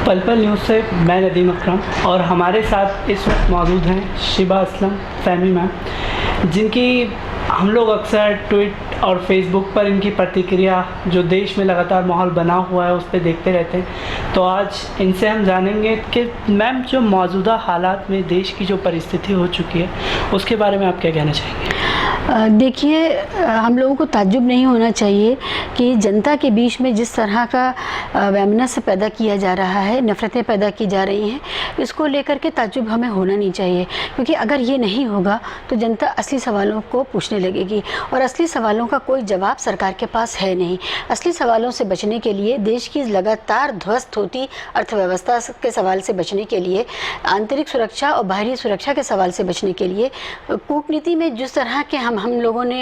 पल पल न्यूज़ से मैं नदीम अकरम और हमारे साथ इस वक्त मौजूद हैं शिबा असलम फहमी मैम, जिनकी हम लोग अक्सर ट्वीट और फेसबुक पर इनकी प्रतिक्रिया जो देश में लगातार माहौल बना हुआ है उस पर देखते रहते हैं। तो आज इनसे हम जानेंगे कि मैम जो मौजूदा हालात में देश की जो परिस्थिति हो चुकी है उसके बारे में आप क्या कहना चाहेंगे? देखिए, हम लोगों को ताज्जुब नहीं होना चाहिए कि जनता के बीच में जिस तरह का वैमनस्य पैदा किया जा रहा है, नफ़रतें पैदा की जा रही हैं, इसको लेकर के ताज्जुब हमें होना नहीं चाहिए। क्योंकि अगर ये नहीं होगा तो जनता असली सवालों को पूछने लगेगी और असली सवालों का कोई जवाब सरकार के पास है नहीं। असली सवालों से बचने के लिए, देश की लगातार ध्वस्त होती अर्थव्यवस्था के सवाल से बचने के लिए, आंतरिक सुरक्षा और बाहरी सुरक्षा के सवाल से बचने के लिए, कूटनीति में जिस तरह के हम लोगों ने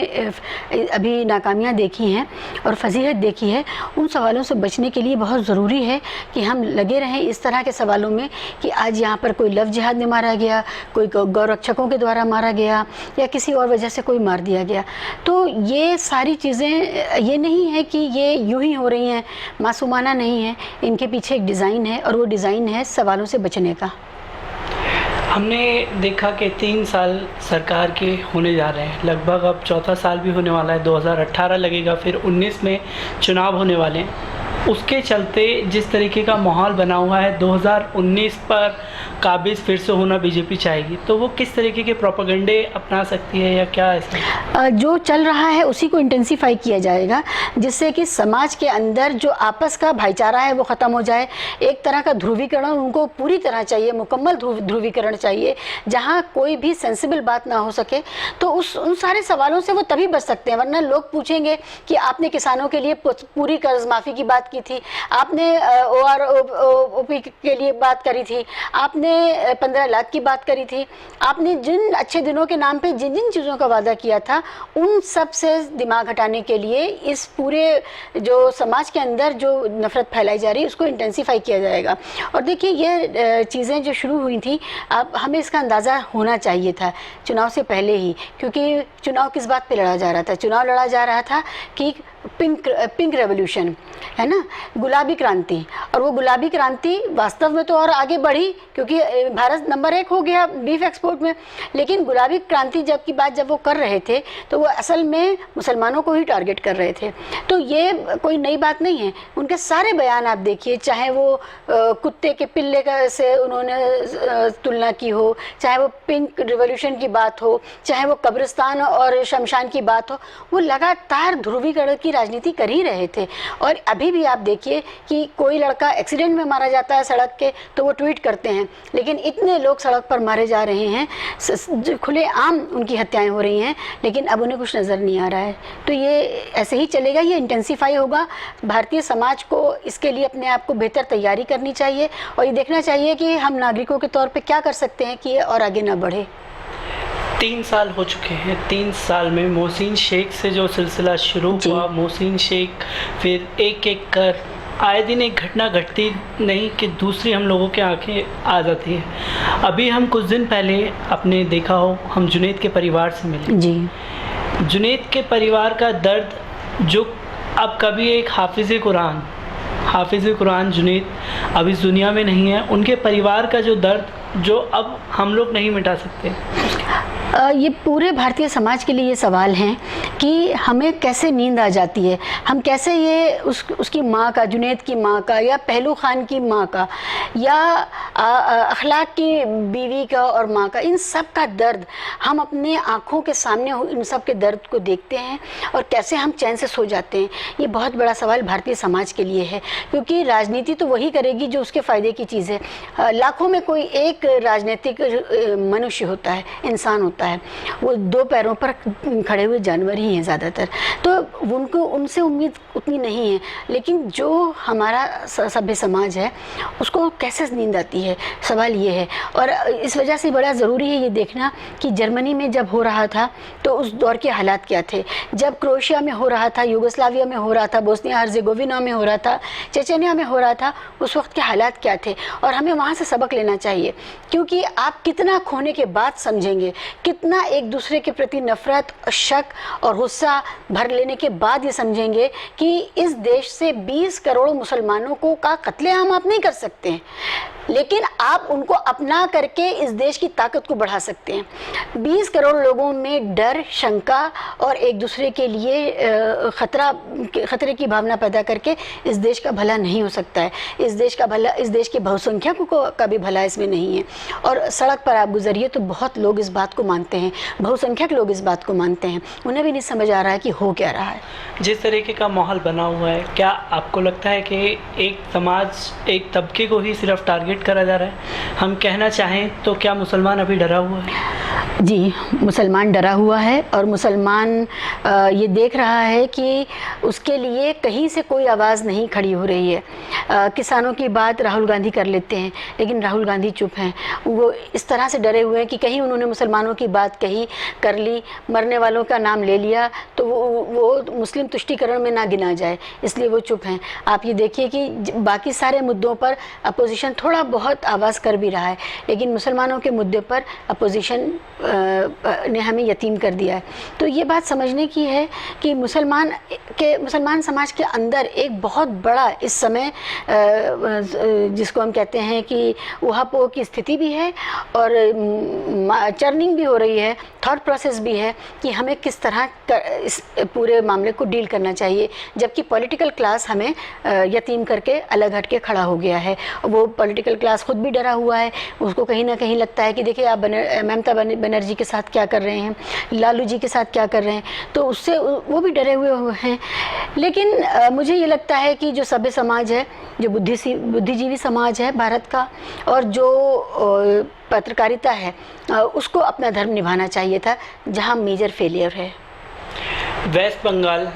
अभी नाकामियाँ देखी हैं और फजीहत देखी है, उन सवालों से बचने के लिए बहुत ज़रूरी है कि हम लगे रहें इस तरह के सवालों में कि आज यहाँ पर कोई लव जिहाद में मारा गया, कोई गौरक्षकों के द्वारा मारा गया या किसी और वजह से कोई मार दिया गया। तो ये सारी चीज़ें ये नहीं है कि ये यूं ही हो रही हैं, मासूमाना नहीं है, इनके पीछे एक डिज़ाइन है और वो डिज़ाइन है सवालों से बचने का। हमने देखा कि 3 साल सरकार के होने जा रहे हैं, लगभग अब चौथा साल भी होने वाला है, 2018 लगेगा, फिर 19 में चुनाव होने वाले हैं। उसके चलते जिस तरीके का माहौल बना हुआ है, 2019 पर काबिज़ फिर से होना बीजेपी चाहेगी, तो वो किस तरीके के प्रोपेगेंडे अपना सकती है या क्या ऐसा? जो चल रहा है उसी को इंटेंसिफाई किया जाएगा, जिससे कि समाज के अंदर जो आपस का भाईचारा है वो ख़त्म हो जाए। एक तरह का ध्रुवीकरण उनको पूरी तरह चाहिए, मुकम्मल ध्रुवीकरण चाहिए, जहाँ कोई भी सेंसिबल बात ना हो सके। तो उन सारे सवालों से वो तभी बच सकते हैं, वरना लोग पूछेंगे कि आपने किसानों के लिए पूरी कर्ज माफ़ी की बात की थी, आपने OROP के लिए बात करी थी, आपने 15 लाख की बात करी थी, आपने जिन अच्छे दिनों के नाम पे जिन जिन चीज़ों का वादा किया था, उन सब से दिमाग हटाने के लिए इस पूरे जो समाज के अंदर जो नफ़रत फैलाई जा रही है उसको इंटेंसिफाई किया जाएगा। और देखिए, ये चीज़ें जो शुरू हुई थी, अब हमें इसका अंदाज़ा होना चाहिए था चुनाव से पहले ही, क्योंकि चुनाव किस बात पे लड़ा जा रहा था? चुनाव लड़ा जा रहा था कि पिंक रेवोल्यूशन है ना, गुलाबी क्रांति। और वो गुलाबी क्रांति वास्तव में तो और आगे बढ़ी, क्योंकि भारत नंबर 1 हो गया बीफ एक्सपोर्ट में। लेकिन गुलाबी क्रांति जब वो कर रहे थे तो वो असल में मुसलमानों को ही टारगेट कर रहे थे। तो ये कोई नई बात नहीं है। उनके सारे बयान आप देखिए, चाहे वो कुत्ते के पिल्ले से उन्होंने तुलना की हो, चाहे वो पिंक रिवॉल्यूशन की बात हो, चाहे वो कब्रिस्तान और शमशान की बात हो, वो लगातार ध्रुवीकरण की राजनीति कर ही रहे थे। और अभी भी आप देखिए कि कोई लड़का एक्सीडेंट में मारा जाता है सड़क के तो वो ट्वीट करते हैं, लेकिन इतने लोग सड़क पर मारे जा रहे हैं, खुलेआम उनकी हत्याएं हो रही हैं, लेकिन अब उन्हें कुछ नज़र नहीं आ रहा है। तो ये ऐसे ही चलेगा, ये इंटेंसिफाई होगा। भारतीय समाज को इसके लिए अपने आप को बेहतर तैयारी करनी चाहिए और ये देखना चाहिए कि हम नागरिकों के तौर पर क्या कर सकते हैं कि ये और आगे ना बढ़े। 3 साल हो चुके हैं। 3 साल में मोहसिन शेख से जो सिलसिला शुरू हुआ, मोहसिन शेख फिर एक एक कर आए दिन एक घटना घटती नहीं कि दूसरी हम लोगों के आंखें आ जाती है। अभी हम कुछ दिन पहले आपने देखा हो, हम जुनैद के परिवार से मिले जी। जुनैद के परिवार का दर्द, जो अब कभी एक हाफिज़ कुरान जुनैद अब इस दुनिया में नहीं है, उनके परिवार का जो दर्द जो अब हम लोग नहीं मिटा सकते। ये पूरे भारतीय समाज के लिए ये सवाल हैं कि हमें कैसे नींद आ जाती है, हम कैसे ये उसकी माँ का, जुनैद की माँ का, या पहलू खान की माँ का, या अखलाक की बीवी का और माँ का, इन सब का दर्द हम अपने आँखों के सामने इन सब के दर्द को देखते हैं और कैसे हम चैन से सो जाते हैं। ये बहुत बड़ा सवाल भारतीय समाज के लिए है, क्योंकि राजनीति तो वही करेगी जो उसके फ़ायदे की चीज़ है। लाखों में कोई एक राजनीतिक मनुष्य होता है, इंसान होता है, वो 2 पैरों पर खड़े हुए जानवर ही हैं ज़्यादातर, तो उनको उनसे उम्मीद उतनी नहीं है। लेकिन जो हमारा सभ्य समाज है उसको कैसे नींद आती है, सवाल ये है। और इस वजह से बड़ा ज़रूरी है ये देखना कि जर्मनी में जब हो रहा था तो उस दौर के हालात क्या थे, जब क्रोएशिया में हो रहा था, यूगोस्लाविया में हो रहा था, बोस्निया हर्जेगोविना में हो रहा था, चेचेनिया में हो रहा था, उस वक्त के हालात क्या थे। और हमें वहाँ से सबक लेना चाहिए, क्योंकि आप कितना खोने के बाद समझेंगे, कितना एक दूसरे के प्रति नफरत, शक और गुस्सा भर लेने के बाद ये समझेंगे कि इस देश से 20 करोड़ मुसलमानों को का कत्लेआम आप नहीं कर सकते हैं, लेकिन आप उनको अपना करके इस देश की ताकत को बढ़ा सकते हैं। 20 करोड़ लोगों में डर, शंका और एक दूसरे के लिए खतरे की भावना पैदा करके इस देश का भला नहीं हो सकता है। इस देश का भला, इस देश के बहुसंख्यकों का भी भला इसमें नहीं है। और सड़क पर आप गुजरिए तो बहुत लोग इस बात को मानते हैं, बहुसंख्यक लोग इस बात को मानते हैं, उन्हें भी नहीं समझ आ रहा है कि हो क्या रहा है। जिस तरीके का माहौल बना हुआ है, क्या आपको लगता है कि एक समाज, एक तबके को ही सिर्फ टारगेट करा जा रहा है? हम कहना चाहें तो क्या मुसलमान अभी डरा हुआ है? जी, मुसलमान डरा हुआ है और मुसलमान ये देख रहा है कि उसके लिए कहीं से कोई आवाज़ नहीं खड़ी हो रही है। किसानों की बात राहुल गांधी कर लेते हैं, लेकिन राहुल गांधी चुप हैं। वो इस तरह से डरे हुए हैं कि कहीं उन्होंने मुसलमानों की बात कही, कर ली, मरने वालों का नाम ले लिया तो वो मुस्लिम तुष्टीकरण में ना गिना जाए, इसलिए वो चुप हैं। आप ये देखिए कि बाकी सारे मुद्दों पर अपोजिशन थोड़ा बहुत आवाज़ कर भी रहा है, लेकिन मुसलमानों के मुद्दे पर अपोजिशन ने हमें यतीम कर दिया है। तो ये बात समझने की है कि मुसलमान समाज के अंदर एक बहुत बड़ा इस समय जिसको हम कहते हैं कि उहापोह की स्थिति भी है और चर्निंग भी हो रही है, थॉट प्रोसेस भी है कि हमें किस तरह इस पूरे मामले को डील करना चाहिए, जबकि पॉलिटिकल क्लास हमें यतीम करके अलग हट के खड़ा हो गया है। वो पॉलिटिकल क्लास खुद भी डरा हुआ है, उसको कहीं ना कहीं लगता है कि देखिए आप ममता बनर्जी के साथ क्या कर रहे हैं, लालू जी के साथ क्या कर रहे हैं, तो उससे वो भी डरे हुए हैं। लेकिन मुझे ये लगता है कि जो सभ्य समाज है, जो बुद्धिजीवी समाज है भारत का, और जो पत्रकारिता है, उसको अपना धर्म निभाना चाहिए था, जहां मेजर फेलियर है। वेस्ट बंगाल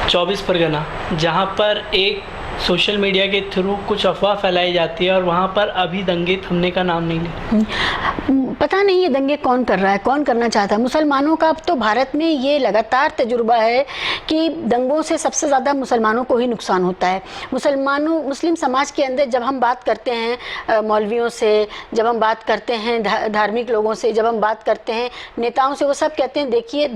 24 परगना, जहां पर एक सोशल मीडिया के थ्रू कुछ अफवाह फैलाई जाती है और वहाँ पर अभी दंगे थमने का नाम नहीं ले। पता नहीं ये दंगे कौन कर रहा है, कौन करना चाहता है। मुसलमानों का अब तो भारत में ये लगातार तजुर्बा है कि दंगों से सबसे ज़्यादा मुसलमानों को ही नुकसान होता है। मुस्लिम समाज के अंदर जब हम बात करते हैं मौलवियों से, जब हम बात करते हैं धार्मिक लोगों से, जब हम बात करते हैं नेताओं से, वो सब कहते हैं देखिए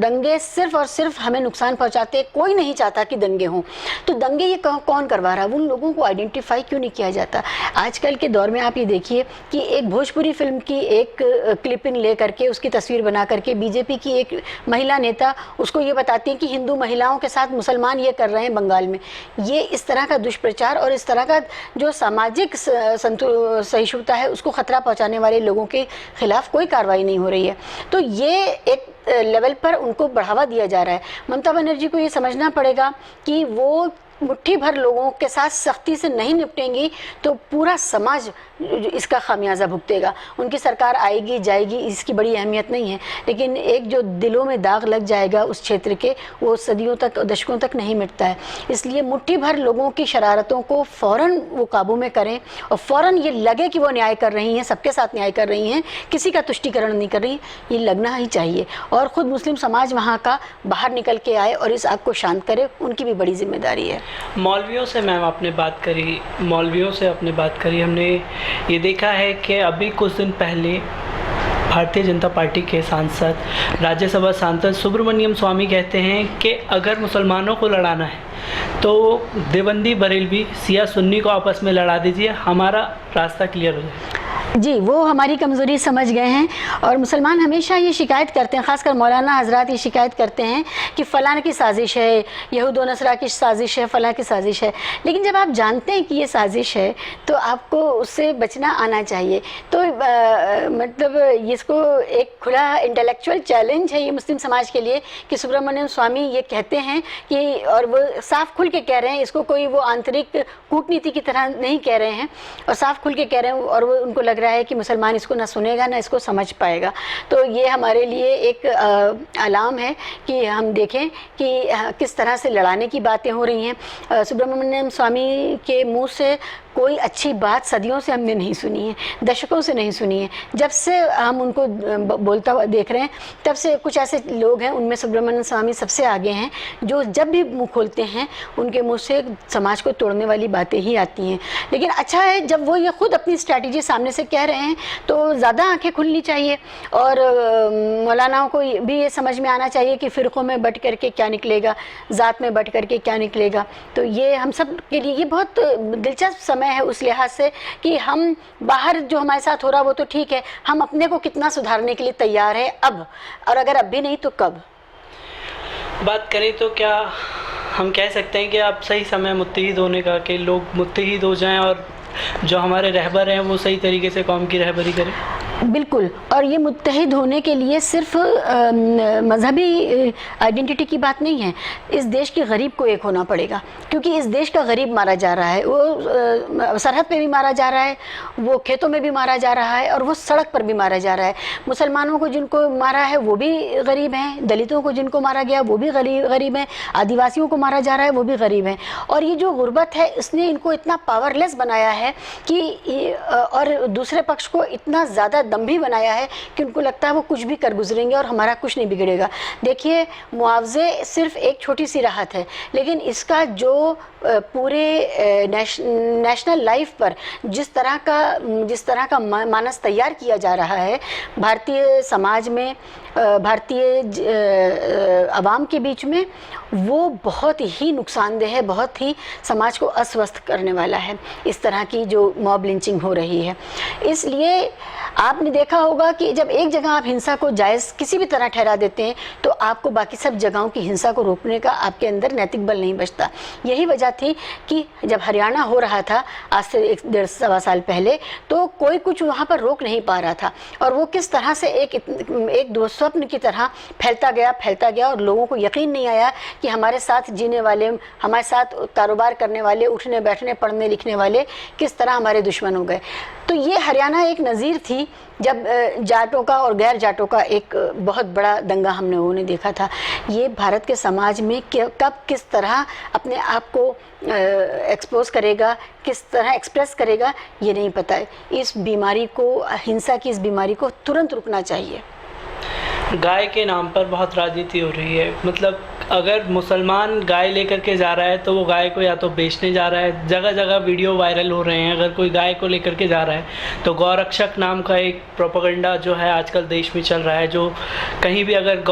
दंगे सिर्फ और सिर्फ हमें नुकसान पहुँचाते, कोई नहीं चाहता कि दंगे हों। तो दंगे ये कौन करवा रहा है, उन लोगों को आइडेंटिफाई क्यों नहीं किया जाता। आजकल के दौर में आप ये देखिए कि एक भोजपुरी फिल्म की एक क्लिपिंग ले करके, उसकी तस्वीर बना करके बीजेपी की एक महिला नेता उसको ये बताती है कि हिंदू महिलाओं के साथ मुसलमान ये कर रहे हैं बंगाल में। ये इस तरह का दुष्प्रचार और इस तरह का जो सामाजिक सहिष्णुता है उसको खतरा पहुंचाने वाले लोगों के खिलाफ कोई कार्रवाई नहीं हो रही है। तो ये एक लेवल पर उनको बढ़ावा दिया जा रहा है। ममता बनर्जी को ये समझना पड़ेगा कि वो मुट्ठी भर लोगों के साथ सख्ती से नहीं निपटेंगी तो पूरा समाज इसका खामियाजा भुगतेगा। उनकी सरकार आएगी जाएगी इसकी बड़ी अहमियत नहीं है, लेकिन एक जो दिलों में दाग लग जाएगा उस क्षेत्र के, वो सदियों तक, दशकों तक नहीं मिटता है। इसलिए मुट्ठी भर लोगों की शरारतों को फ़ौरन वो काबू में करें और फ़ौरन ये लगे कि वो न्याय कर रही हैं, सबके साथ न्याय कर रही हैं, किसी का तुष्टीकरण नहीं कर रही, ये लगना ही चाहिए। और ख़ुद मुस्लिम समाज वहाँ का बाहर निकल के आए और इस आग को शांत करे, उनकी भी बड़ी जिम्मेदारी है। मौलवियों से मैम आपने बात करी, मौलवियों से आपने बात करी, हमने ये देखा है कि अभी कुछ दिन पहले भारतीय जनता पार्टी के सांसद, राज्यसभा सांसद सुब्रमण्यम स्वामी कहते हैं कि अगर मुसलमानों को लड़ाना है तो देवबंदी बरेलवी सिया सुन्नी को आपस में लड़ा दीजिए, हमारा रास्ता क्लियर हो जाए। जी, वो हमारी कमज़ोरी समझ गए हैं और मुसलमान हमेशा ये शिकायत करते हैं, ख़ासकर मौलाना हजरात ये शिकायत करते हैं कि फ़लाँ की साजिश है, यहूद व नसरा की साजिश है, फ़लाँ की साजिश है। लेकिन जब आप जानते हैं कि ये साजिश है तो आपको उससे बचना आना चाहिए। तो मतलब इसको एक खुला इंटेलेक्चुअल चैलेंज है ये मुस्लिम समाज के लिए कि सुब्रमण्यम स्वामी ये कहते हैं कि, और वो साफ़ खुल के कह रहे हैं, इसको कोई वो आंतरिक कूटनीति की तरह नहीं कह रहे हैं और साफ़ खुल के कह रहे हैं, और वो उनको लग रहा है कि मुसलमान इसको ना सुनेगा ना इसको समझ पाएगा। तो ये हमारे लिए एक अलार्म है कि हम देखें कि किस तरह से लड़ाने की बातें हो रही हैं। सुब्रमण्यम स्वामी के मुंह से कोई अच्छी बात सदियों से हमने नहीं सुनी है, दशकों से नहीं सुनी है। जब से हम उनको बोलता हुआ देख रहे हैं तब से कुछ ऐसे लोग हैं, उनमें सुब्रमण्यम स्वामी सबसे आगे हैं, जो जब भी मुँह खोलते हैं उनके मुँह से समाज को तोड़ने वाली बातें ही आती हैं। लेकिन अच्छा है जब वो ये खुद अपनी स्ट्रैटेजी सामने से कह रहे हैं तो ज़्यादा आंखें खुलनी चाहिए, और मौलानाओं को भी ये समझ में आना चाहिए कि फ़िरक़ों में बट करके क्या निकलेगा, ज़ात में बट करके क्या निकलेगा। तो ये हम सब के लिए ये बहुत दिलचस्प समय है उस लिहाज से कि हम बाहर जो हमारे साथ हो रहा वो तो ठीक है, हम अपने को कितना सुधारने के लिए तैयार है अब, और अगर अब भी नहीं तो कब। बात करें तो क्या हम कह सकते हैं कि अब सही समय मुत्तहिद होने का, कि लोग मुत्तहिद हो जाएं और जो हमारे रहबर हैं वो सही तरीके से कौम की रहबरी करें? बिल्कुल, और ये मुत्तहिद होने के लिए सिर्फ मजहबी आइडेंटिटी की बात नहीं है। इस देश के गरीब को एक होना पड़ेगा, क्योंकि इस देश का गरीब मारा जा रहा है, वो सरहद पे भी मारा जा रहा है, वो खेतों में भी मारा जा रहा है, और वो सड़क पर भी मारा जा रहा है। मुसलमानों को जिनको मारा है वो भी गरीब हैं, दलितों को जिनको मारा गया वो भी गरीब हैं, आदिवासियों को मारा जा रहा है वो भी गरीब हैं। और ये जो गुर्बत है इसने इनको इतना पावरलेस बनाया है कि और दूसरे पक्ष को इतना ज़्यादा दम्भी बनाया है कि उनको लगता है वो कुछ भी कर गुजरेंगे और हमारा कुछ नहीं बिगड़ेगा। देखिए, मुआवजे सिर्फ एक छोटी सी राहत है, लेकिन इसका जो पूरे नेशनल लाइफ पर जिस तरह का मानस तैयार किया जा रहा है भारतीय समाज में, भारतीय आवाम के बीच में, वो बहुत ही नुकसानदेह है, बहुत ही समाज को अस्वस्थ करने वाला है, इस तरह की जो मॉब लिंचिंग हो रही है। इसलिए आपने देखा होगा कि जब एक जगह आप हिंसा को जायज़ किसी भी तरह ठहरा देते हैं तो आपको बाकी सब जगहों की हिंसा को रोकने का आपके अंदर नैतिक बल नहीं बचता। यही वजह थी कि जब हरियाणा हो रहा था आज से 1.5-1.25 साल पहले, तो कोई कुछ वहाँ पर रोक नहीं पा रहा था, और वो किस तरह से एक दो स्वप्न की तरह फैलता गया और लोगों को यकीन नहीं आया कि हमारे साथ जीने वाले, हमारे साथ कारोबार करने वाले, उठने बैठने पढ़ने लिखने वाले किस तरह हमारे दुश्मन हो गए। तो ये हरियाणा एक नज़ीर थी जब जाटों का और गैर जाटों का एक बहुत बड़ा दंगा हम लोगों ने देखा था। ये भारत के समाज में कब किस तरह अपने आप को एक्सपोज करेगा, किस तरह एक्सप्रेस करेगा, ये नहीं पता है। इस बीमारी को, हिंसा की इस बीमारी को तुरंत रुकना चाहिए। गाय के नाम पर बहुत राजनीति हो रही है। मतलब अगर मुसलमान गाय लेकर के जा रहा है तो वो गाय को या तो बेचने जा रहा है, जगह जगह वीडियो वायरल हो रहे हैं। अगर कोई गाय को लेकर के जा रहा है तो गौरक्षक नाम का एक प्रोपेगेंडा जो है आजकल देश में चल रहा है, जो कहीं भी अगर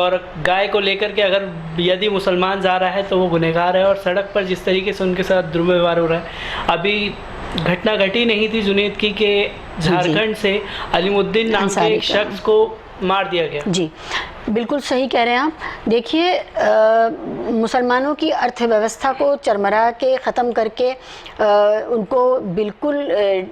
गाय को लेकर के अगर यदि मुसलमान जा रहा है तो वो गुनहगार है। और सड़क पर जिस तरीके से उनके साथ दुर्व्यवहार हो रहा है, अभी घटना घटी नहीं थी जुनेद की कि झारखंड से अलीमुद्दीन नाम के एक शख्स को मार दिया गया। जी, बिल्कुल सही कह रहे हैं आप। देखिए, मुसलमानों की अर्थव्यवस्था को चरमरा के ख़त्म करके उनको बिल्कुल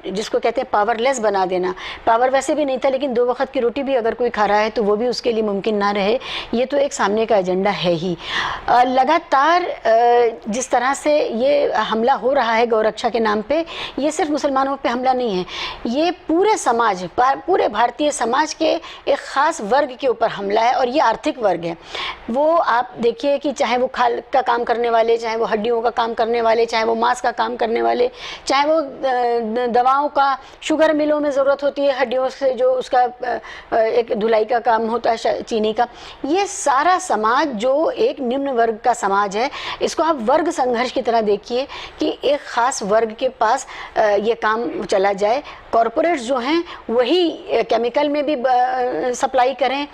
जिसको कहते हैं पावरलेस बना देना। पावर वैसे भी नहीं था, लेकिन 2 वक्त की रोटी भी अगर कोई खा रहा है तो वो भी उसके लिए मुमकिन ना रहे, ये तो एक सामने का एजेंडा है ही। लगातार जिस तरह से ये हमला हो रहा है गौरक्षा के नाम पे, ये सिर्फ मुसलमानों पे हमला नहीं है, ये पूरे समाज, पूरे भारतीय समाज के एक ख़ास वर्ग के ऊपर हमला है, और ये आर्थिक वर्ग है। वो आप देखिए कि चाहे वो खाल का काम करने वाले, चाहे वो हड्डियों का काम करने वाले, चाहे वो मांस का काम करने वाले, चाहे वो दवाओं का, शुगर मिलों में ज़रूरत होती है हड्डियों से जो उसका एक धुलाई का काम होता है चीनी का, ये सारा समाज जो एक निम्न वर्ग का समाज है, इसको आप वर्ग संघर्ष की तरह देखिए कि एक ख़ास वर्ग के पास ये काम चला जाए। कॉरपोरेट्स जो हैं वही केमिकल में भी सप्लाई करें,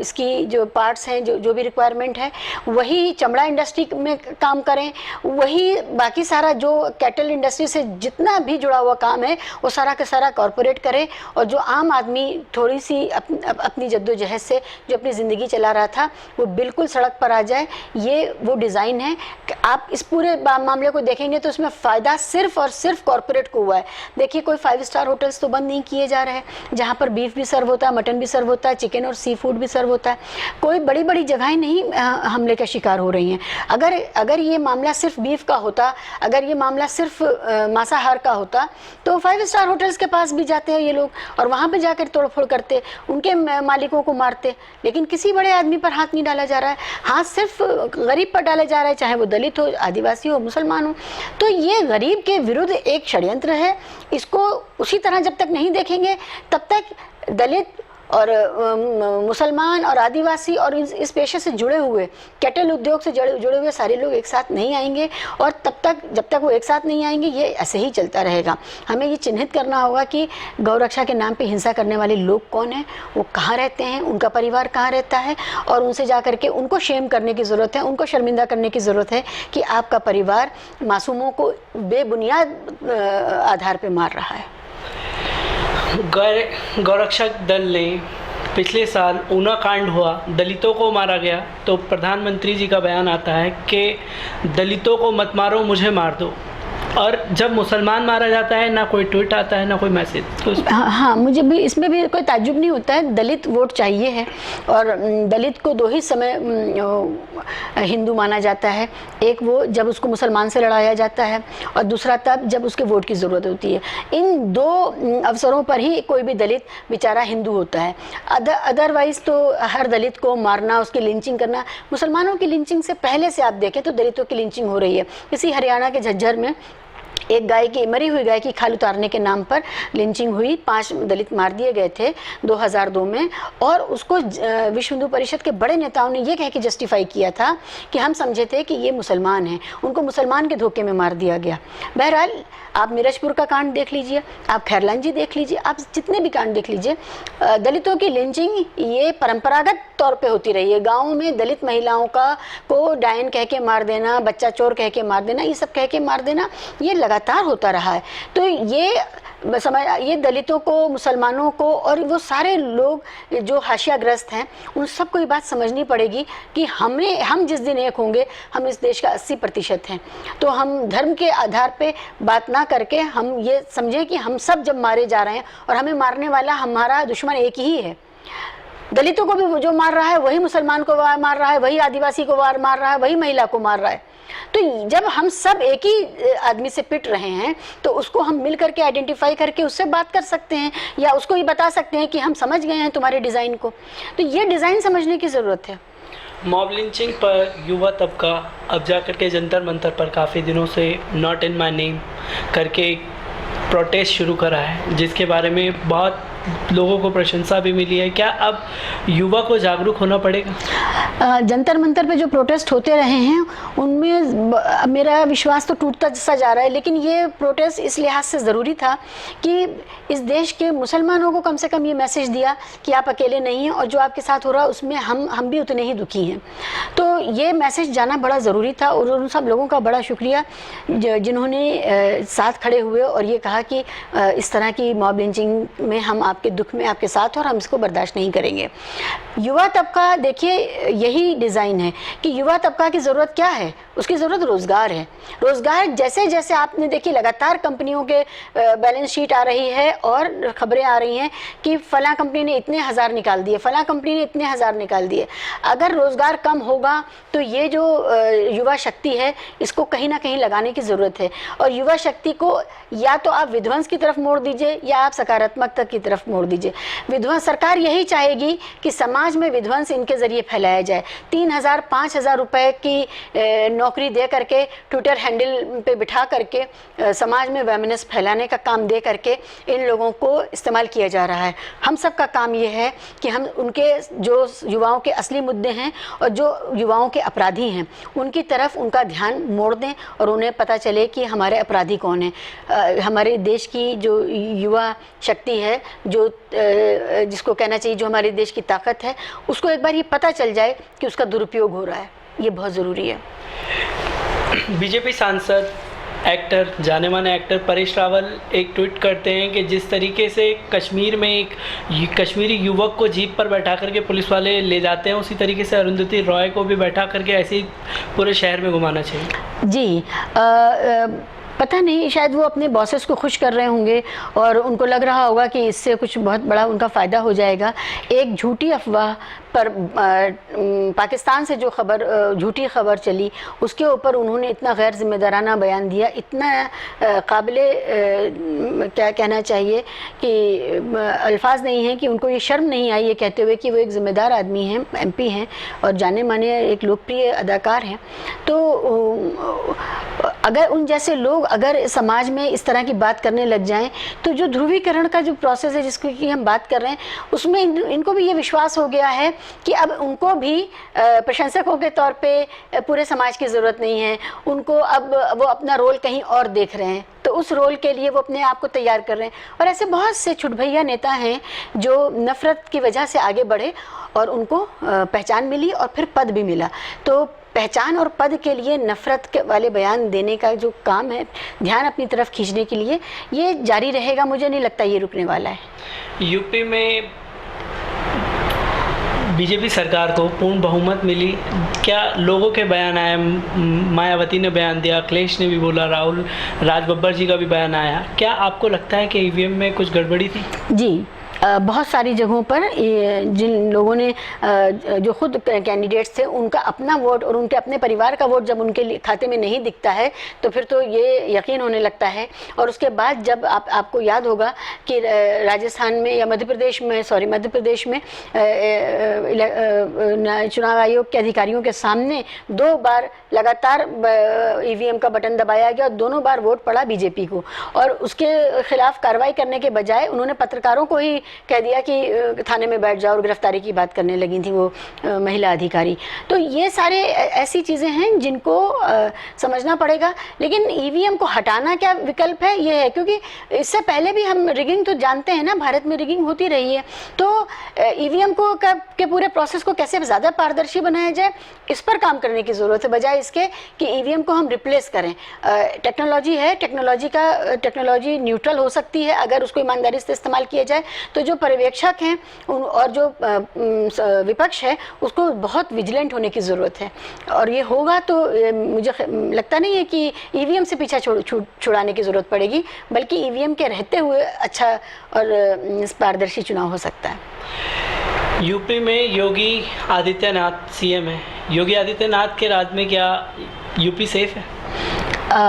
इसकी जो पार्ट्स हैं, जो भी रिक्वायरमेंट है, वही चमड़ा इंडस्ट्री में काम करें, वही बाकी सारा जो कैटल इंडस्ट्री से जितना भी जुड़ा हुआ काम है वो सारा का सारा कॉरपोरेट करें, और जो आम आदमी थोड़ी सी अपनी जद्दोजहद से जो अपनी ज़िंदगी चला रहा था वो बिल्कुल सड़क पर आ जाए। ये वो डिज़ाइन है। आप इस पूरे मामले को देखेंगे तो उसमें फ़ायदा सिर्फ और सिर्फ कॉरपोरेट को हुआ है। देखिए, कोई 5 स्टार होटल्स तो बंद नहीं किए जा रहे हैं, जहाँ पर बीफ भी सर्व होता है, मटन भी सर्व होता है, चिकन और सी फूड फूड भी सर्व होता है। कोई बड़ी बड़ी जगहें नहीं हमले का शिकार हो रही हैं। अगर ये मामला सिर्फ बीफ का होता, अगर ये मामला सिर्फ मांसाहार का होता, तो 5 स्टार होटल्स के पास भी जाते हैं ये लोग और वहाँ पे जाकर तोड़फोड़ करते, उनके मालिकों को मारते। लेकिन किसी बड़े आदमी पर हाथ नहीं डाला जा रहा है, हाथ सिर्फ गरीब पर डाला जा रहा है, चाहे वो दलित हो, आदिवासी हो, मुसलमान हो। तो ये गरीब के विरुद्ध एक षड्यंत्र है। इसको उसी तरह जब तक नहीं देखेंगे तब तक दलित और मुसलमान और आदिवासी और इस पेशे से जुड़े हुए, कैटल उद्योग से जुड़े हुए सारे लोग एक साथ नहीं आएंगे। और जब तक वो एक साथ नहीं आएंगे ये ऐसे ही चलता रहेगा। हमें ये चिन्हित करना होगा कि गौरक्षा के नाम पे हिंसा करने वाले लोग कौन हैं, वो कहाँ रहते हैं, उनका परिवार कहाँ रहता है, और उनसे जा करके उनको शेम करने की ज़रूरत है, उनको शर्मिंदा करने की ज़रूरत है कि आपका परिवार मासूमों को बेबुनियाद आधार पर मार रहा है। गौरक्षक दल ने पिछले साल ऊना कांड हुआ, दलितों को मारा गया, तो प्रधानमंत्री जी का बयान आता है कि दलितों को मत मारो, मुझे मार दो। और जब मुसलमान मारा जाता है ना कोई ट्वीट आता है ना कोई मैसेज। तो हाँ, मुझे भी इसमें भी कोई ताज्जुब नहीं होता है। दलित वोट चाहिए है और दलित को दो ही समय हिंदू माना जाता है। एक वो जब उसको मुसलमान से लड़ाया जाता है और दूसरा तब जब उसके वोट की ज़रूरत होती है। इन दो अवसरों पर ही कोई भी दलित बेचारा हिंदू होता है। अदरवाइज़ तो हर दलित को मारना, उसकी लिंचिंग करना, मुसलमानों की लिंचिंग से पहले से आप देखें तो दलितों की लिंचिंग हो रही है। इसी हरियाणा के झज्जर में एक गाय की, मरी हुई गाय की खाल उतारने के नाम पर लिंचिंग हुई। 5 दलित मार दिए गए थे 2002 में और उसको विश्व हिंदू परिषद के बड़े नेताओं ने ये कह के जस्टिफाई किया था कि हम समझे थे कि ये मुसलमान हैं, उनको मुसलमान के धोखे में मार दिया गया। बहरहाल आप मिर्चपुर का कांड देख लीजिए, आप खैरलांजी देख लीजिए, आप जितने भी कांड देख लीजिए, दलितों की लिंचिंग ये परंपरागत तौर पे होती रही है। गाँव में दलित महिलाओं को डायन कह के मार देना, बच्चा चोर कह के मार देना, ये सब कह के मार देना, ये लगातार होता रहा है। तो ये दलितों को, मुसलमानों को और वो सारे लोग जो हाशियाग्रस्त हैं, उन सबको ये बात समझनी पड़ेगी कि हम जिस दिन एक होंगे, हम इस देश का 80% हैं। तो हम धर्म के आधार पे बात ना करके हम ये समझें कि हम सब जब मारे जा रहे हैं और हमें मारने वाला हमारा दुश्मन एक ही है। दलितों को भी जो मार रहा है वही मुसलमान को मार रहा है, वही आदिवासी को मार रहा है, वही महिला को मार रहा है। तो जब हम सब एक ही आदमी से पिट रहे हैं तो उसको हम मिल करके आइडेंटिफाई करके उससे बात कर सकते हैं या उसको ये बता सकते हैं कि हम समझ गए हैं तुम्हारे डिज़ाइन को। तो ये डिज़ाइन समझने की ज़रूरत है। मॉब लिंचिंग पर युवा तबका अब जा करके जंतर मंतर पर काफ़ी दिनों से नॉट इन माय नेम करके प्रोटेस्ट शुरू करा है, जिसके बारे में बहुत लोगों को प्रशंसा भी मिली है। क्या अब युवा को जागरूक होना पड़ेगा? जंतर मंतर पे जो प्रोटेस्ट होते रहे हैं उनमें मेरा विश्वास तो टूटता जैसा जा रहा है, लेकिन ये प्रोटेस्ट इस लिहाज से ज़रूरी था कि इस देश के मुसलमानों को कम से कम ये मैसेज दिया कि आप अकेले नहीं हैं और जो आपके साथ हो रहा है उसमें हम भी उतने ही दुखी हैं। तो ये मैसेज जाना बड़ा ज़रूरी था और उन सब लोगों का बड़ा शुक्रिया जिन्होंने साथ खड़े हुए और ये कहा कि इस तरह की मॉब लिंचिंग में हम आपके दुख में आपके साथ और हम इसको बर्दाश्त नहीं करेंगे। युवा तबका, देखिए यही डिज़ाइन है कि युवा तबका की ज़रूरत क्या है, उसकी ज़रूरत रोज़गार है। रोज़गार जैसे जैसे आपने देखी लगातार कंपनियों के बैलेंस शीट आ रही है और ख़बरें आ रही हैं कि फ़लाँ कंपनी ने इतने हज़ार निकाल दिए, फ़लाँ कंपनी ने इतने हज़ार निकाल दिए। अगर रोज़गार कम होगा तो ये जो युवा शक्ति है इसको कहीं ना कहीं लगाने की ज़रूरत है। और युवा शक्ति को या तो आप विध्वंस की तरफ मोड़ दीजिए या आप सकारात्मकता की तरफ मोड़ दीजिए। विध्वंस, सरकार यही चाहेगी कि समाज में विध्वंस इनके ज़रिए फैलाया जाए। 3,000 5,000 रुपए की नौकरी दे करके, ट्विटर हैंडल पे बिठा करके समाज में वेमिनेस फैलाने का काम दे करके इन लोगों को इस्तेमाल किया जा रहा है। हम सब का काम ये है कि हम उनके जो युवाओं के असली मुद्दे हैं और जो युवाओं के अपराधी हैं उनकी तरफ उनका ध्यान मोड़ दें और उन्हें पता चले कि हमारे अपराधी कौन हैं। हमारे देश की जो युवा शक्ति है, जो जिसको कहना चाहिए जो हमारे देश की ताकत है, उसको एक बार ये पता चल जाए कि उसका दुरुपयोग हो रहा है। ये बहुत ज़रूरी है। बीजेपी सांसद, एक्टर, जाने माने एक्टर परेश रावल एक ट्वीट करते हैं कि जिस तरीके से कश्मीर में एक कश्मीरी युवक को जीप पर बैठा करके पुलिस वाले ले जाते हैं, उसी तरीके से अरुंधति रॉय को भी बैठा करके ऐसे ही पूरे शहर में घुमाना चाहिए। जी, पता नहीं, शायद वो अपने बॉसेस को खुश कर रहे होंगे और उनको लग रहा होगा कि इससे कुछ बहुत बड़ा उनका फ़ायदा हो जाएगा। एक झूठी अफवाह पर पाकिस्तान से जो खबर झूठी खबर चली उसके ऊपर उन्होंने इतना गैर जिम्मेदाराना बयान दिया, इतना काबिले क्या कहना चाहिए कि अल्फाज नहीं है कि उनको ये शर्म नहीं आई ये कहते हुए कि वो एक ज़िम्मेदार आदमी हैं, एमपी हैं और जाने माने एक लोकप्रिय अदाकार हैं। तो अगर उन जैसे लोग अगर समाज में इस तरह की बात करने लग जाएं तो जो ध्रुवीकरण का जो प्रोसेस है जिसकी हम बात कर रहे हैं उसमें इनको भी ये विश्वास हो गया है कि अब उनको भी प्रशंसकों के तौर पे पूरे समाज की ज़रूरत नहीं है, उनको अब वो अपना रोल कहीं और देख रहे हैं, तो उस रोल के लिए वो अपने आप को तैयार कर रहे हैं। और ऐसे बहुत से छुटभैया नेता हैं जो नफ़रत की वजह से आगे बढ़े और उनको पहचान मिली और फिर पद भी मिला। तो पहचान और पद के लिए नफ़रत के वाले बयान देने का जो काम है, ध्यान अपनी तरफ खींचने के लिए, ये जारी रहेगा। मुझे नहीं लगता ये रुकने वाला है। यूपी में बीजेपी सरकार को पूर्ण बहुमत मिली, क्या लोगों के बयान आए, मायावती ने बयान दिया, अखिलेश ने भी बोला, राहुल राजबब्बर जी का भी बयान आया, क्या आपको लगता है कि ईवीएम में कुछ गड़बड़ी थी? जी, बहुत सारी जगहों पर जिन लोगों ने जो खुद कैंडिडेट्स थे उनका अपना वोट और उनके अपने परिवार का वोट जब उनके खाते में नहीं दिखता है तो फिर तो ये यकीन होने लगता है। और उसके बाद जब आपको याद होगा कि राजस्थान में या मध्य प्रदेश में चुनाव आयोग के अधिकारियों के सामने 2 बार लगातार ईवीएम का बटन दबाया गया और दोनों बार वोट पड़ा बीजेपी को, और उसके खिलाफ कार्रवाई करने के बजाय उन्होंने पत्रकारों को ही कह दिया कि थाने में बैठ जाओ और गिरफ्तारी की बात करने लगी थी वो महिला अधिकारी। तो ये सारे ऐसी चीज़ें हैं जिनको समझना पड़ेगा। लेकिन ईवीएम को हटाना क्या विकल्प है, ये है, क्योंकि इससे पहले भी हम रिगिंग तो जानते हैं ना, भारत में रिगिंग होती रही है। तो ईवीएम को के पूरे प्रोसेस को कैसे ज़्यादा पारदर्शी बनाया जाए, इस पर काम करने की ज़रूरत है, बजाय इसके कि ईवीएम को हम रिप्लेस करें। टेक्नोलॉजी है, टेक्नोलॉजी न्यूट्रल हो सकती है अगर उसको ईमानदारी से इस्तेमाल किया जाए। तो जो पर्यवेक्षक हैं और जो विपक्ष है उसको बहुत विजिलेंट होने की ज़रूरत है, और ये होगा तो मुझे लगता नहीं है कि ईवीएम से पीछा छुड़ाने की ज़रूरत पड़ेगी, बल्कि ईवीएम के रहते हुए अच्छा और पारदर्शी चुनाव हो सकता है। यूपी में योगी आदित्यनाथ सीएम है, योगी आदित्यनाथ के राज में क्या यूपी सेफ है?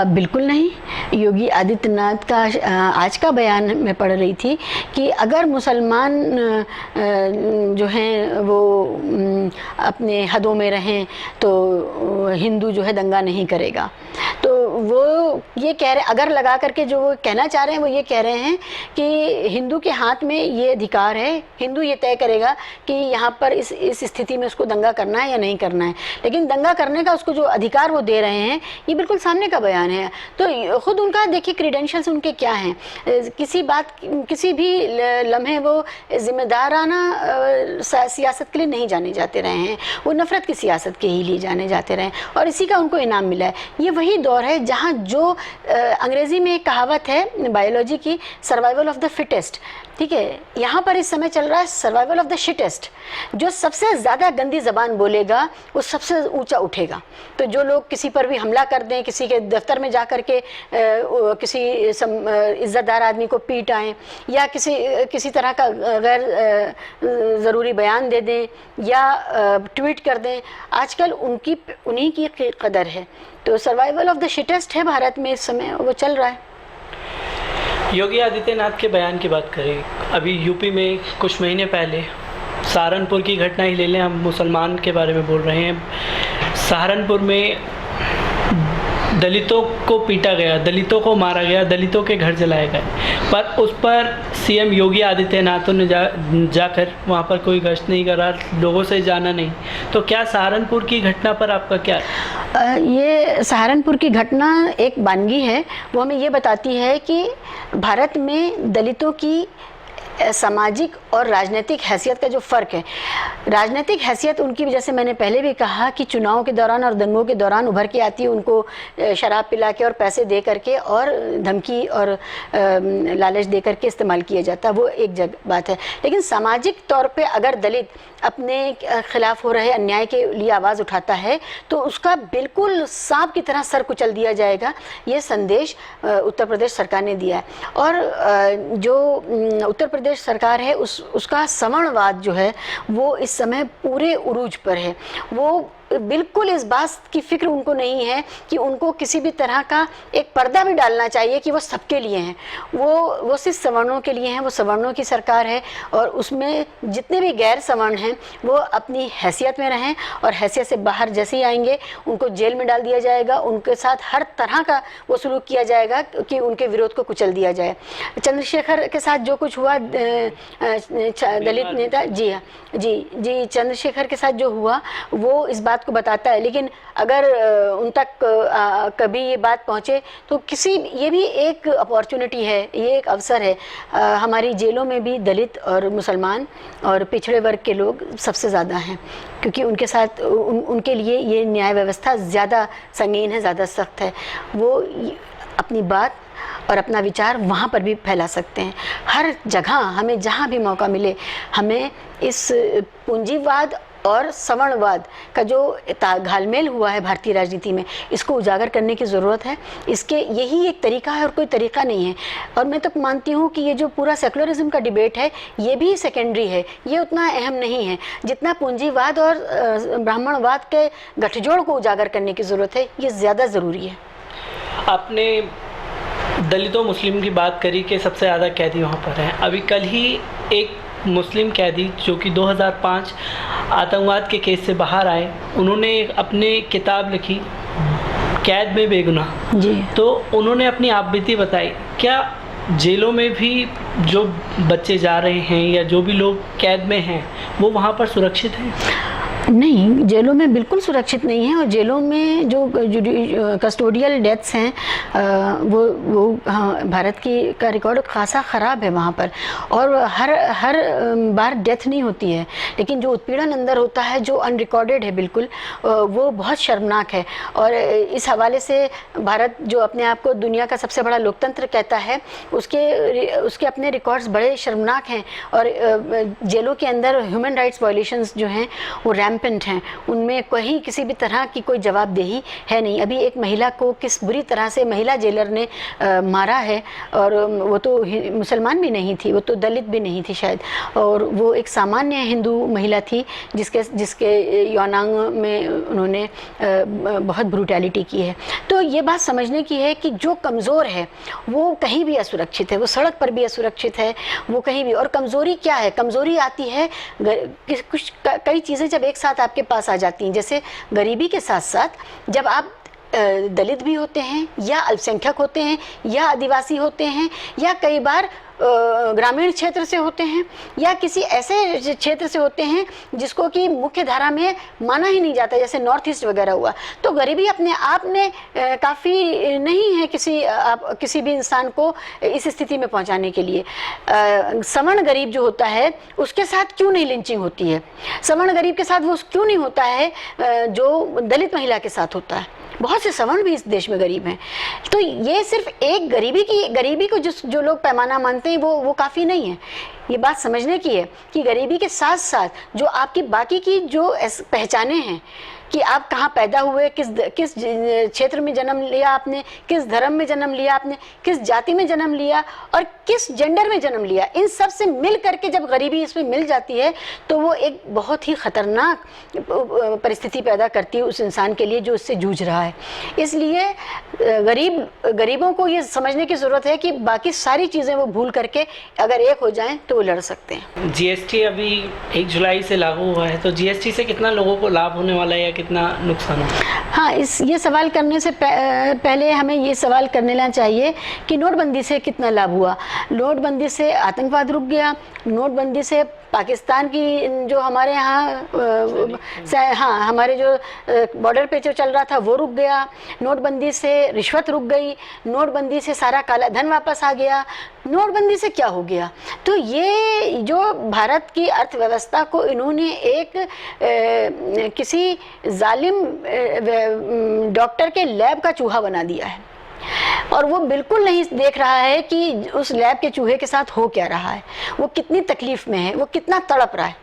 बिल्कुल नहीं। योगी आदित्यनाथ का आज का बयान मैं पढ़ रही थी कि अगर मुसलमान जो हैं वो अपने हदों में रहें तो हिंदू जो है दंगा नहीं करेगा। तो वो ये कह रहे, अगर लगा करके जो वो कहना चाह रहे हैं वो ये कह रहे हैं कि हिंदू के हाथ में ये अधिकार है, हिंदू ये तय करेगा कि यहाँ पर इस स्थिति में उसको दंगा करना है या नहीं करना है। लेकिन दंगा करने का उसको जो अधिकार वो दे रहे हैं ये बिल्कुल सामने का बयान है। तो खुद उनका देखिए क्रीडेंशियल्स उनके क्या हैं, किसी भी लम्हे वो जिम्मेदाराना सियासत के लिए नहीं जाने जाते रहे हैं, वो नफ़रत की सियासत के ही लिए जाने जाते रहे और इसी का उनको इनाम मिला है। ये वही दौर है जहाँ जो अंग्रेज़ी में एक कहावत है बायोलॉजी की, सर्वाइवल ऑफ द फिटेस्ट, ठीक है, यहाँ पर इस समय चल रहा है सर्वाइवल ऑफ द शिटेस्ट। जो सबसे ज़्यादा गंदी ज़बान बोलेगा वो सबसे ऊंचा उठेगा। तो जो लोग किसी पर भी हमला कर दें, किसी के दफ्तर में जा कर के किसी इज़्ज़तदार आदमी को पीट आएँ या किसी तरह का गैर ज़रूरी बयान दे दें या ट्वीट कर दें, आजकल उन्हीं की कदर है। तो सर्वाइवल ऑफ द शिटेस्ट है भारत में इस समय, वो चल रहा है। योगी आदित्यनाथ के बयान की बात करें, अभी यूपी में कुछ महीने पहले सहारनपुर की घटना ही ले लें, हम मुसलमान के बारे में बोल रहे हैं। सहारनपुर में दलितों को पीटा गया, दलितों को मारा गया, दलितों के घर जलाए गए, पर उस पर सीएम योगी आदित्यनाथ ने जाकर वहाँ पर कोई गश्त नहीं करा, लोगों से जाना नहीं। तो क्या सहारनपुर की घटना पर आपका क्या? ये सहारनपुर की घटना एक वानगी है, वो हमें ये बताती है कि भारत में दलितों की सामाजिक और राजनीतिक हैसियत का जो फ़र्क है, राजनीतिक हैसियत उनकी, जैसे मैंने पहले भी कहा कि चुनाव के दौरान और दंगों के दौरान उभर के आती है, उनको शराब पिला के और पैसे दे करके और धमकी और लालच दे करके इस्तेमाल किया जाता है, वो एक बात है। लेकिन सामाजिक तौर पे अगर दलित अपने खिलाफ हो रहे अन्याय के लिए आवाज़ उठाता है तो उसका बिल्कुल सांप की तरह सर कुचल दिया जाएगा, ये संदेश उत्तर प्रदेश सरकार ने दिया है। और जो उत्तर प्रदेश सरकार है उसका सवर्णवाद जो है वो इस समय पूरे उरूज पर है। वो बिल्कुल इस बात की फिक्र उनको नहीं है कि उनको किसी भी तरह का एक पर्दा भी डालना चाहिए कि वो सबके लिए हैं, वो सिर्फ सवर्णों के लिए हैं। वो सवर्णों की सरकार है और उसमें जितने भी गैर सवर्ण हैं वो अपनी हैसियत में रहें, और हैसियत से बाहर जैसे ही आएंगे उनको जेल में डाल दिया जाएगा, उनके साथ हर तरह का वो सलूक किया जाएगा कि उनके विरोध को कुचल दिया जाए। चंद्रशेखर के साथ जो कुछ हुआ, दलित नेता, जी हाँ, जी चंद्रशेखर के साथ जो हुआ वो इस बात को बताता है। लेकिन अगर उन तक कभी ये बात पहुँचे तो ये भी एक अपॉर्चुनिटी है, ये एक अवसर है। हमारी जेलों में भी दलित और मुसलमान और पिछड़े वर्ग के लोग सबसे ज़्यादा हैं, क्योंकि उनके साथ उनके लिए ये न्याय व्यवस्था ज़्यादा संगीन है, ज़्यादा सख्त है। वो अपनी बात और अपना विचार वहाँ पर भी फैला सकते हैं। हर जगह हमें जहाँ भी मौका मिले हमें इस पूंजीवाद और सवर्णवाद का जो घालमेल हुआ है भारतीय राजनीति में, इसको उजागर करने की ज़रूरत है। इसके यही एक तरीका है और कोई तरीका नहीं है। और मैं तो मानती हूँ कि ये जो पूरा सेकुलरिज्म का डिबेट है ये भी सेकेंडरी है, ये उतना अहम नहीं है जितना पूंजीवाद और ब्राह्मणवाद के गठजोड़ को उजागर करने की ज़रूरत है, ये ज़्यादा ज़रूरी है। आपने दलितों मुस्लिम की बात करी कि सबसे ज़्यादा कैदी वहाँ पर हैं। अभी कल ही एक मुस्लिम कैदी जो कि 2005 आतंकवाद के केस से बाहर आए, उन्होंने अपने किताब लिखी कैद में बेगुनाह जी, तो उन्होंने अपनी आपबीती बताई। क्या जेलों में भी जो बच्चे जा रहे हैं या जो भी लोग कैद में हैं वो वहाँ पर सुरक्षित हैं? नहीं, जेलों में बिल्कुल सुरक्षित नहीं है। और जेलों में जो कस्टोडियल डेथ्स हैं वो हाँ, भारत का रिकॉर्ड खासा ख़राब है वहाँ पर। और हर बार डेथ नहीं होती है, लेकिन जो उत्पीड़न अंदर होता है जो अनरिकॉर्डेड है बिल्कुल, वो बहुत शर्मनाक है। और इस हवाले से भारत जो अपने आप को दुनिया का सबसे बड़ा लोकतंत्र कहता है, उसके अपने रिकॉर्ड्स बड़े शर्मनाक हैं। और जेलों के अंदर ह्यूमन राइट्स वायलेशंस जो हैं वो रैम्पेंट हैं, उनमें कहीं किसी भी तरह की कोई जवाबदेही है नहीं। अभी एक महिला को किस बुरी तरह से महिला जेलर ने मारा है, और वो तो मुसलमान भी नहीं थी, वो तो दलित भी नहीं थी शायद, और वो एक सामान्य हिंदू महिला थी जिसके यौनांग में उन्होंने बहुत ब्रूटैलिटी की है। तो ये बात समझने की है कि जो कमज़ोर है वो कहीं भी असुरक्षित है, वो सड़क पर भी असुरक्षित है, वो कहीं भी। और कमज़ोरी क्या है? कमज़ोरी आती है कुछ कई चीज़ें जब एक साथ आपके पास आ जाती हैं, जैसे गरीबी के साथ साथ जब आप दलित भी होते हैं या अल्पसंख्यक होते हैं या आदिवासी होते हैं या कई बार ग्रामीण क्षेत्र से होते हैं या किसी ऐसे क्षेत्र से होते हैं जिसको कि मुख्य धारा में माना ही नहीं जाता, जैसे नॉर्थ ईस्ट वगैरह हुआ, तो गरीबी अपने आप में काफ़ी नहीं है किसी भी इंसान को इस स्थिति में पहुंचाने के लिए। सवर्ण गरीब जो होता है उसके साथ क्यों नहीं लिंचिंग होती है? सवर्ण गरीब के साथ वो क्यों नहीं होता है जो दलित महिला के साथ होता है? बहुत से सवर्ण भी इस देश में गरीब हैं। तो ये सिर्फ एक गरीबी को जो लोग पैमाना मानते हैं वो काफ़ी नहीं है। ये बात समझने की है कि गरीबी के साथ साथ जो आपकी बाकी की जो पहचाने हैं कि आप कहाँ पैदा हुए, किस क्षेत्र में जन्म लिया आपने, किस धर्म में जन्म लिया आपने, किस जाति में जन्म लिया और किस जेंडर में जन्म लिया, इन सब से मिल करके जब गरीबी इसमें मिल जाती है तो वो एक बहुत ही ख़तरनाक परिस्थिति पैदा करती है उस इंसान के लिए जो इससे जूझ रहा है। इसलिए गरीबों को ये समझने की ज़रूरत है कि बाकी सारी चीज़ें वो भूल करके अगर एक हो जाएं तो वो लड़ सकते हैं। जीएसटी अभी 1 जुलाई से लागू हुआ है, तो जीएसटी से कितना लोगों को लाभ होने वाला है या कितना नुकसान होगा? हाँ, ये सवाल करने से पहले हमें ये सवाल कर लेना चाहिए कि नोटबंदी से कितना लाभ हुआ। नोटबंदी से आतंकवाद रुक गया, नोटबंदी से पाकिस्तान की जो हमारे यहाँ हाँ हमारे जो बॉर्डर पे जो चल रहा था वो रुक गया, नोटबंदी से रिश्वत रुक गई, नोटबंदी से सारा काला धन वापस आ गया, नोटबंदी से क्या हो गया। तो ये जो भारत की अर्थव्यवस्था को इन्होंने एक किसी जालिम डॉक्टर के लैब का चूहा बना दिया है, और वो बिल्कुल नहीं देख रहा है कि उस लैब के चूहे के साथ हो क्या रहा है, वो कितनी तकलीफ में है, वो कितना तड़प रहा है,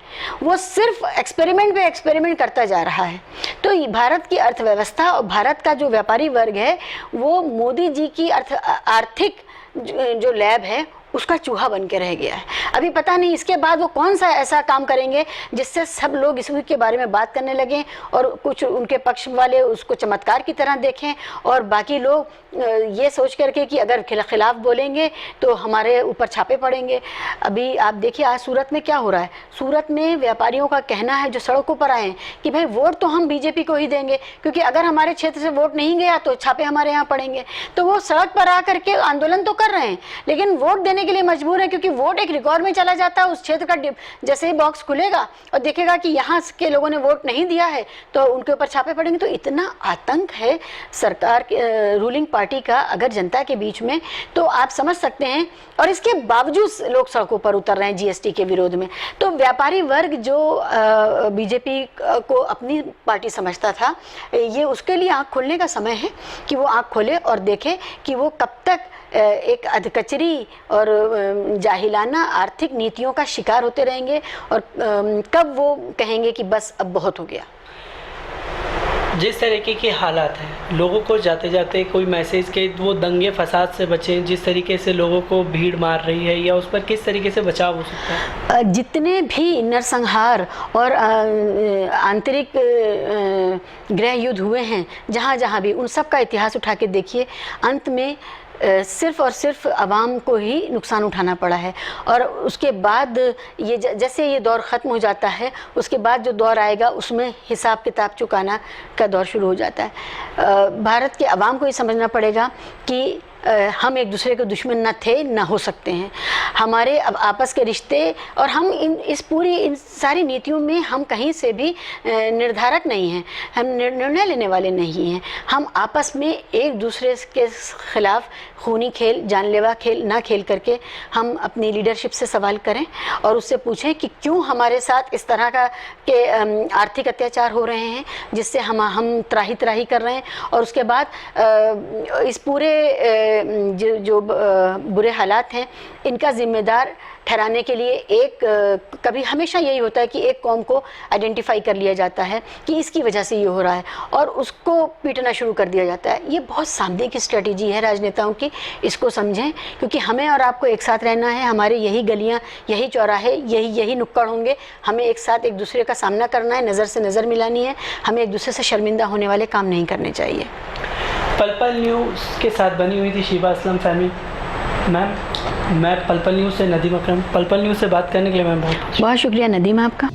वो सिर्फ एक्सपेरिमेंट पे एक्सपेरिमेंट करता जा रहा है। तो भारत की अर्थव्यवस्था और भारत का जो व्यापारी वर्ग है वो मोदी जी की आर्थिक जो लैब है उसका चूहा बन के रह गया है। अभी पता नहीं इसके बाद वो कौन सा ऐसा काम करेंगे जिससे सब लोग इसके बारे में बात करने लगें और कुछ उनके पक्ष वाले उसको चमत्कार की तरह देखें और बाकी लोग ये सोच करके कि अगर खिलाफ बोलेंगे तो हमारे ऊपर छापे पड़ेंगे। अभी आप देखिए आज सूरत में क्या हो रहा है। सूरत में व्यापारियों का कहना है जो सड़कों पर आए कि भाई वोट तो हम बीजेपी को ही देंगे, क्योंकि अगर हमारे क्षेत्र से वोट नहीं गया तो छापे हमारे यहाँ पड़ेंगे। तो वो सड़क पर आ करके आंदोलन तो कर रहे हैं लेकिन वोट देने के लिए मजबूर है, क्योंकि वोट एक रिकॉर्ड में चला जाता है। उस क्षेत्र का जैसे ही बॉक्स खुलेगा और देखेगा कि यहाँ के लोगों ने वोट नहीं दिया है तो उनके ऊपर छापे पड़ेंगे। तो इतना आतंक है सरकार रूलिंग पार्टी का अगर जनता के बीच में, तो आप समझ सकते हैं। और इसके बावजूद लोग सड़कों पर उतर रहे हैं जीएसटी के विरोध में। तो व्यापारी वर्ग जो बीजेपी को अपनी पार्टी समझता था, ये उसके लिए आँख खोलने का समय है कि वो आँख खोले और देखे कि वो कब तक एक अधकचरी और जाहिलाना आर्थिक नीतियों का शिकार होते रहेंगे और कब वो कहेंगे कि बस अब बहुत हो गया। जिस तरीके के हालात हैं, लोगों को जाते जाते कोई मैसेज के वो दंगे फसाद से बचें, जिस तरीके से लोगों को भीड़ मार रही है, या उस पर किस तरीके से बचाव हो सकता है? जितने भी नरसंहार और आंतरिक गृह युद्ध हुए हैं जहाँ जहाँ भी, उन सब का इतिहास उठा के देखिए, अंत में सिर्फ और सिर्फ आवाम को ही नुकसान उठाना पड़ा है। और उसके बाद ये जैसे ये दौर ख़त्म हो जाता है, उसके बाद जो दौर आएगा उसमें हिसाब किताब चुकाना का दौर शुरू हो जाता है। भारत के आवाम को ये समझना पड़ेगा कि हम एक दूसरे के दुश्मन न थे, न हो सकते हैं। हमारे अब आपस के रिश्ते और हम इन सारी नीतियों में हम कहीं से भी निर्धारक नहीं हैं, हम निर्णय लेने वाले नहीं हैं। हम आपस में एक दूसरे के खिलाफ खूनी खेल, जानलेवा खेल ना खेल करके हम अपनी लीडरशिप से सवाल करें और उससे पूछें कि क्यों हमारे साथ इस तरह के आर्थिक अत्याचार हो रहे हैं जिससे हम त्राही त्राही कर रहे हैं। और उसके बाद इस पूरे जो बुरे हालात हैं इनका जिम्मेदार ठहराने के लिए कभी हमेशा यही होता है कि एक कौम को आइडेंटिफाई कर लिया जाता है कि इसकी वजह से ये हो रहा है और उसको पीटना शुरू कर दिया जाता है। ये बहुत सामने की स्ट्रेटजी है राजनेताओं की, इसको समझें, क्योंकि हमें और आपको एक साथ रहना है। हमारे यही गलियां, यही चौराहे, यही नुक्कड़ होंगे। हमें एक साथ एक दूसरे का सामना करना है, नज़र से नज़र मिलानी है। हमें एक दूसरे से शर्मिंदा होने वाले काम नहीं करने चाहिए। पल पल न्यूज़ के साथ बनी हुई थी शीबा असलम फैमी मैम। मैं पल पल न्यूज़ से नदीम अकरम। पल पल न्यूज़ से बात करने के लिए मैं बहुत शुक्रिया नदीम आपका।